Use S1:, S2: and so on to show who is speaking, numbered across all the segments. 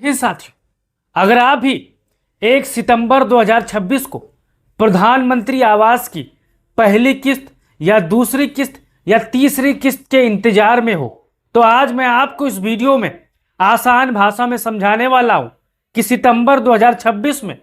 S1: ही साथियों, अगर आप भी 1 सितंबर 2026 को प्रधानमंत्री आवास की पहली किस्त या दूसरी किस्त या तीसरी किस्त के इंतजार में हो, तो आज मैं आपको इस वीडियो में आसान भाषा में समझाने वाला हूं कि सितंबर 2026 में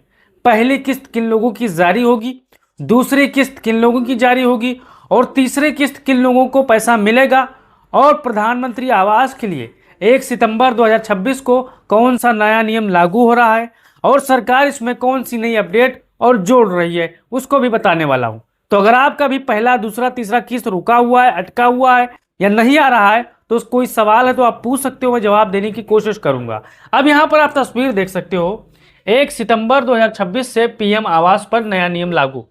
S1: पहली किस्त किन लोगों की जारी होगी, दूसरी किस्त किन लोगों की जारी होगी और तीसरी किस्त किन लोगों को पैसा मिलेगा, और प्रधानमंत्री आवास के लिए 1 सितंबर 2026 को कौन सा नया नियम लागू हो रहा है और सरकार इसमें कौन सी नई अपडेट और जोड़ रही है, उसको भी बताने वाला हूं। तो अगर आपका भी पहला, दूसरा, तीसरा किस्त रुका हुआ है, अटका हुआ है या नहीं आ रहा है, तो कोई सवाल है तो आप पूछ सकते हो, मैं जवाब देने की कोशिश करूंगा। अब यहां पर आप तस्वीर देख सकते हो, 1 सितंबर 2026 से पीएम आवास पर नया नियम लागू।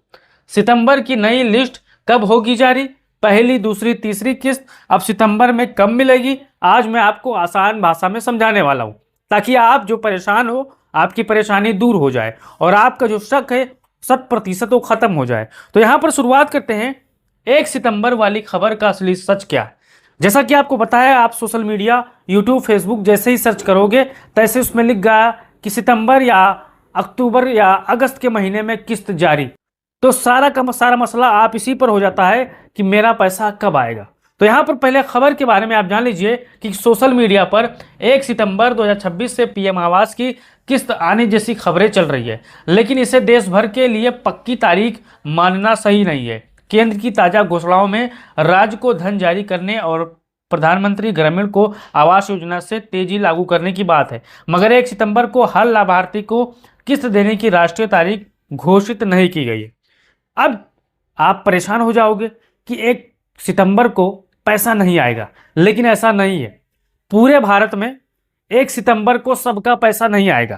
S1: सितंबर की नई लिस्ट कब होगी जारी? पहली, दूसरी, तीसरी किस्त अब सितंबर में कब मिलेगी? आज मैं आपको आसान भाषा में समझाने वाला हूं, ताकि आप जो परेशान हो, आपकी परेशानी दूर हो जाए और आपका जो शक है 100% वो खत्म हो जाए। तो यहां पर शुरुआत करते हैं 1 सितंबर वाली खबर का असली सच क्या है। जैसा कि आपको पता है, आप सोशल मीडिया, यूट्यूब, फेसबुक जैसे ही सर्च करोगे तैसे उसमें लिख गया कि सितंबर या अक्टूबर या अगस्त के महीने में किस्त जारी, तो सारा का सारा मसला आप इसी पर हो जाता है कि मेरा पैसा कब आएगा। तो यहाँ पर पहले खबर के बारे में आप जान लीजिए कि सोशल मीडिया पर 1 सितंबर 2026 से पीएम आवास की किस्त आने जैसी खबरें चल रही है, लेकिन इसे देश भर के लिए पक्की तारीख मानना सही नहीं है। केंद्र की ताज़ा घोषणाओं में राज्य को धन जारी करने और प्रधानमंत्री ग्रामीण को आवास योजना से तेजी लागू करने की बात है, मगर 1 सितंबर को हर लाभार्थी को किस्त देने की राष्ट्रीय तारीख घोषित नहीं की गई है। अब आप परेशान हो जाओगे कि 1 सितंबर को पैसा नहीं आएगा, लेकिन ऐसा नहीं है। पूरे भारत में 1 सितंबर को सबका पैसा नहीं आएगा।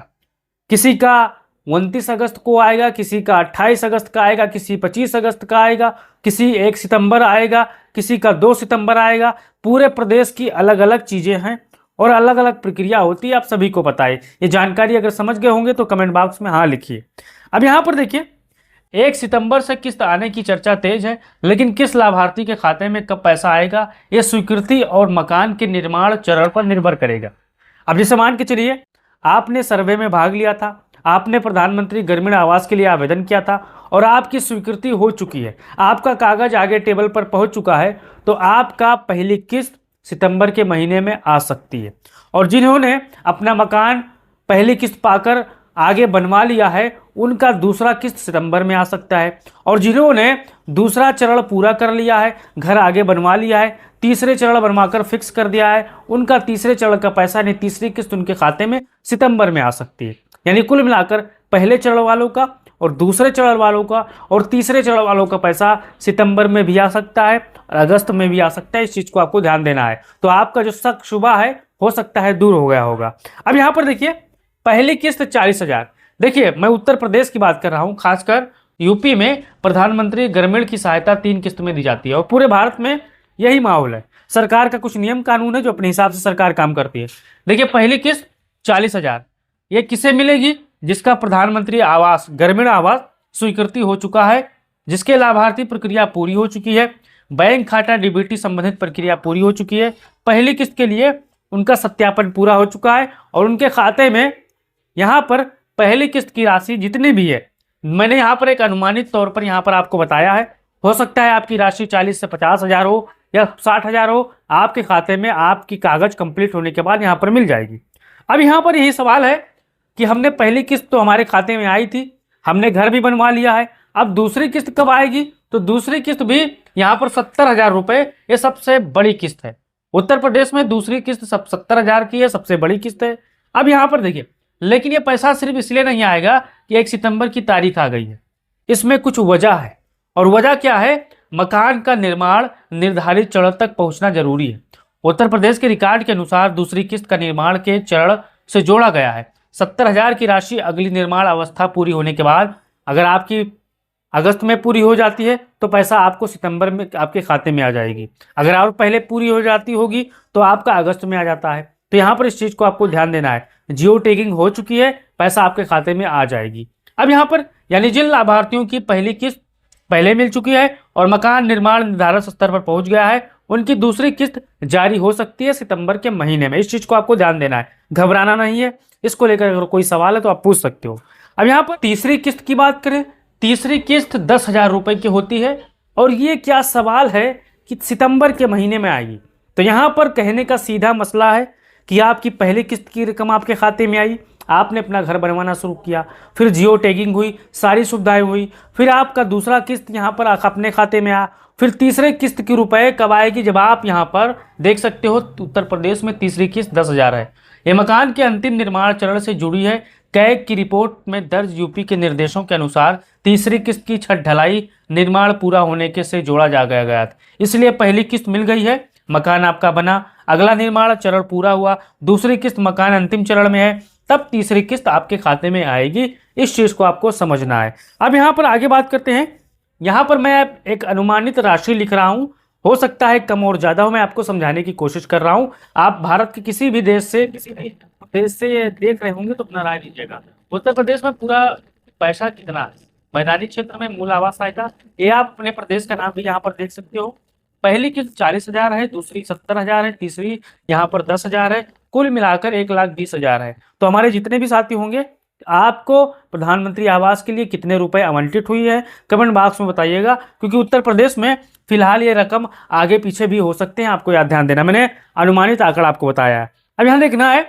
S1: किसी का 29 अगस्त को आएगा, किसी का 28 अगस्त का आएगा, किसी 25 अगस्त का आएगा, किसी 1 सितंबर आएगा, किसी का 2 सितंबर आएगा। पूरे प्रदेश की अलग अलग चीज़ें हैं और अलग अलग प्रक्रिया होती है, आप सभी को पता है। ये जानकारी अगर समझ गए होंगे तो कमेंट बॉक्स में हाँ लिखिए। अब यहाँ पर देखिए, 1 सितंबर से किस्त आने की चर्चा तेज है, लेकिन किस लाभार्थी के खाते में कब पैसा आएगा यह स्वीकृति और मकान के निर्माण चरण पर निर्भर करेगा। अब जैसे मान के चलिए आपने सर्वे में भाग लिया था, आपने प्रधानमंत्री ग्रामीण आवास के लिए आवेदन किया था और आपकी स्वीकृति हो चुकी है, आपका कागज आगे टेबल पर पहुंच चुका है, तो आपका पहली किस्त सितंबर के महीने में आ सकती है। और जिन्होंने अपना मकान पहली किस्त पाकर आगे बनवा लिया है, उनका दूसरा किस्त सितंबर में आ सकता है। और जिन्होंने दूसरा चरण पूरा कर लिया है, घर आगे बनवा लिया है, तीसरे चरण बनवाकर फिक्स कर दिया है, उनका तीसरे चरण का पैसा यानी तीसरी किस्त उनके खाते में सितंबर में आ सकती है। यानी कुल मिलाकर पहले चरण वालों का और दूसरे चरण वालों का और तीसरे चरण वालों का पैसा सितंबर में भी आ सकता है और अगस्त में भी आ सकता है। इस चीज़ को आपको ध्यान देना है, तो आपका जो शक शुबा है हो सकता है दूर हो गया होगा। अब यहाँ पर देखिए, पहली किस्त 40,000। देखिए, मैं उत्तर प्रदेश की बात कर रहा हूँ, खासकर यूपी में प्रधानमंत्री ग्रामीण की सहायता 3 किस्त में दी जाती है और पूरे भारत में यही माहौल है। सरकार का कुछ नियम कानून है जो अपने हिसाब से सरकार काम करती है। देखिए, पहली किस्त 40,000 ये किसे मिलेगी? जिसका प्रधानमंत्री आवास, ग्रामीण आवास स्वीकृति हो चुका है, जिसके लाभार्थी प्रक्रिया पूरी हो चुकी है, बैंक खाता डीबीटी संबंधित प्रक्रिया पूरी हो चुकी है, पहली किस्त के लिए उनका सत्यापन पूरा हो चुका है और उनके खाते में यहाँ पर पहली किस्त की राशि जितनी भी है, मैंने यहाँ पर एक अनुमानित तौर पर यहाँ पर आपको बताया है। हो सकता है आपकी राशि 40 से 50,000 हो या 60,000 हो, आपके खाते में आपकी कागज कंप्लीट होने के बाद यहाँ पर मिल जाएगी। अब यहाँ पर यही सवाल है कि हमने पहली किस्त तो हमारे खाते में आई थी, हमने घर भी बनवा लिया है, अब दूसरी किस्त कब आएगी? तो दूसरी किस्त भी यहाँ पर 70,000 रुपये, ये सबसे बड़ी किस्त है। उत्तर प्रदेश में दूसरी किस्त 70,000 की है, सबसे बड़ी किस्त है। अब यहाँ पर देखिए, लेकिन ये पैसा सिर्फ इसलिए नहीं आएगा कि 1 सितंबर की तारीख आ गई है, इसमें कुछ वजह है। और वजह क्या है? मकान का निर्माण निर्धारित चरण तक पहुंचना जरूरी है। उत्तर प्रदेश के रिकॉर्ड के अनुसार दूसरी किस्त का निर्माण के चरण से जोड़ा गया है। 70,000 की राशि अगली निर्माण अवस्था पूरी होने के बाद, अगर आपकी अगस्त में पूरी हो जाती है तो पैसा आपको सितंबर में आपके खाते में आ जाएगी। अगर और पहले पूरी हो जाती होगी तो आपका अगस्त में आ जाता है। तो यहाँ पर इस चीज़ को आपको ध्यान देना है। जियो टैगिंग हो चुकी है, पैसा आपके खाते में आ जाएगी। अब यहाँ पर यानी जिन लाभार्थियों की पहली किस्त पहले मिल चुकी है और मकान निर्माण निर्धारित स्तर पर पहुंच गया है, उनकी दूसरी किस्त जारी हो सकती है सितंबर के महीने में। इस चीज़ को आपको ध्यान देना है, घबराना नहीं है। इसको लेकर अगर कोई सवाल है तो आप पूछ सकते हो। अब यहाँ पर तीसरी किस्त की बात करें, तीसरी किस्त 10,000 रुपये की होती है और ये क्या सवाल है कि सितंबर के महीने में आएगी। तो यहाँ पर कहने का सीधा मसला है कि आपकी पहली किस्त की रकम आपके खाते में आई, आपने अपना घर बनवाना शुरू किया, फिर जियो टैगिंग हुई, सारी सुविधाएं हुई, फिर आपका दूसरा किस्त यहाँ पर अपने खाते में आया, फिर तीसरे किस्त की रुपए कब आएगी, जब आप यहाँ पर देख सकते हो उत्तर प्रदेश में तीसरी किस्त 10,000 है। ये मकान के अंतिम निर्माण चरण से जुड़ी है। कैग की रिपोर्ट में दर्ज यूपी के निर्देशों के अनुसार तीसरी किस्त की छत ढलाई निर्माण पूरा होने के से जोड़ा जा गया था, इसलिए पहली किस्त मिल गई है, मकान आपका बना, अगला निर्माण चरण पूरा हुआ, दूसरी किस्त मकान अंतिम चरण में है, तब तीसरी किस्त आपके खाते में आएगी। इस चीज को आपको समझना है। अब यहाँ पर आगे बात करते हैं। यहाँ पर मैं एक अनुमानित राशि लिख रहा हूँ, हो सकता है कम और ज्यादा हो, मैं आपको समझाने की कोशिश कर रहा हूँ। आप भारत के किसी भी देश से देख रहे होंगे तो अपना राय दीजिएगा। उत्तर प्रदेश में पूरा पैसा कितना है, मैदानी क्षेत्र में मूल आवास आएगा, ये आप अपने प्रदेश का नाम भी यहाँ पर देख सकते हो। पहली किस्त 40,000 है, दूसरी 70,000 है, तीसरी यहाँ पर 10,000 है, कुल मिलाकर 1,20,000 है। तो हमारे जितने भी साथी होंगे, आपको प्रधानमंत्री आवास के लिए कितने रुपए आवंटित हुई है कमेंट बॉक्स में बताइएगा, क्योंकि उत्तर प्रदेश में फिलहाल ये रकम आगे पीछे भी हो सकते हैं, आपको याद ध्यान देना, मैंने अनुमानित आंकड़ा आपको बताया है। अब यहाँ देखना है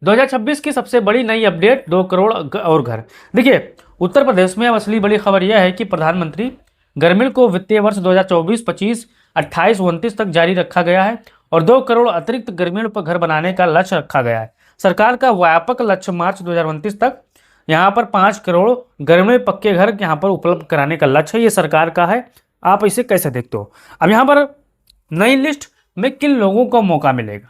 S1: 2026 की सबसे बड़ी नई अपडेट, 2 करोड़ और घर। देखिए उत्तर प्रदेश में अब असली बड़ी खबर यह है कि प्रधानमंत्री ग्रामीण को वित्तीय वर्ष 2024-25 28-29 तक जारी रखा गया है और 2 करोड़ अतिरिक्त ग्रामीण पर घर बनाने का लक्ष्य रखा गया है। सरकार का व्यापक लक्ष्य मार्च 2029 तक यहाँ पर 5 करोड़ ग्रामीण पक्के घर यहाँ पर उपलब्ध कराने का लक्ष्य है, ये सरकार का है। आप इसे कैसे देखते हो? अब यहाँ पर नई लिस्ट में किन लोगों को मौका मिलेगा,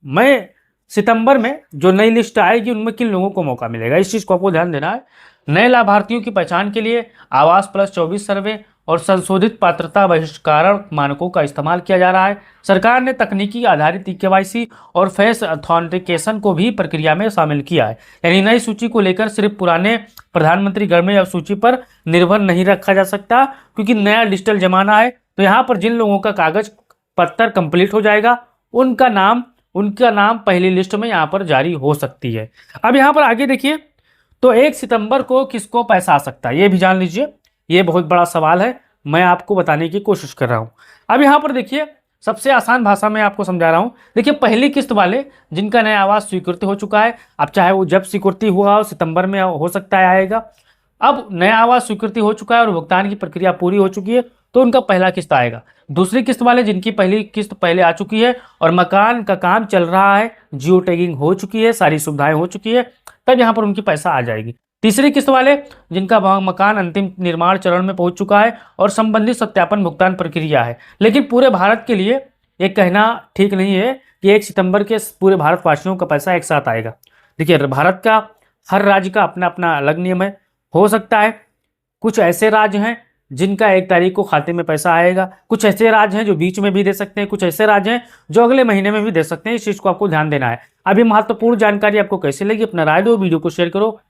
S1: मैं सितंबर में जो नई लिस्ट आएगी उनमें किन लोगों को मौका मिलेगा, इस चीज को आपको ध्यान देना है। नए लाभार्थियों की पहचान के लिए आवास प्लस 24 सर्वे और संशोधित पात्रता बहिष्करण मानकों का इस्तेमाल किया जा रहा है। सरकार ने तकनीकी आधारित केवाईसी और फेस ऑथेंटिकेशन को भी प्रक्रिया में शामिल किया है। यानी नई सूची को लेकर सिर्फ पुराने प्रधानमंत्री ग्रामीण सूची पर निर्भर नहीं रखा जा सकता, क्योंकि नया डिजिटल जमाना है। तो यहाँ पर जिन लोगों का कागज पत्तर कंप्लीट हो जाएगा उनका नाम पहली लिस्ट में यहाँ पर जारी हो सकती है। अब यहाँ पर आगे देखिए, तो 1 सितंबर को किसको पैसा आ सकता है ये भी जान लीजिए, ये बहुत बड़ा सवाल है, मैं आपको बताने की कोशिश कर रहा हूँ। अब यहाँ पर देखिए, सबसे आसान भाषा में आपको समझा रहा हूँ। देखिए पहली किस्त वाले जिनका नया आवास स्वीकृति हो चुका है, अब चाहे वो जब स्वीकृति हुआ हो, सितंबर में हो सकता है आएगा, अब नया आवास स्वीकृति हो चुका है और भुगतान की प्रक्रिया पूरी हो चुकी है तो उनका पहला किस्त आएगा। दूसरी किस्त वाले जिनकी पहली किस्त पहले आ चुकी है और मकान का काम चल रहा है, जियो टैगिंग हो चुकी है, सारी सुविधाएं हो चुकी है, तब यहाँ पर उनकी पैसा आ जाएगी। तीसरी किस्त वाले जिनका मकान अंतिम निर्माण चरण में पहुंच चुका है और संबंधित सत्यापन भुगतान प्रक्रिया है। लेकिन पूरे भारत के लिए ये कहना ठीक नहीं है कि 1 सितंबर के पूरे भारतवासियों का पैसा एक साथ आएगा। देखिए भारत का हर राज्य का अपना अपना अलग नियम है, हो सकता है कुछ ऐसे राज्य हैं जिनका 1 तारीख को खाते में पैसा आएगा, कुछ ऐसे राज्य हैं जो बीच में भी दे सकते हैं, कुछ ऐसे राज्य हैं जो अगले महीने में भी दे सकते हैं। इस चीज को आपको ध्यान देना है। अभी महत्वपूर्ण जानकारी आपको कैसी लगी अपना राय दो, वीडियो को शेयर करो।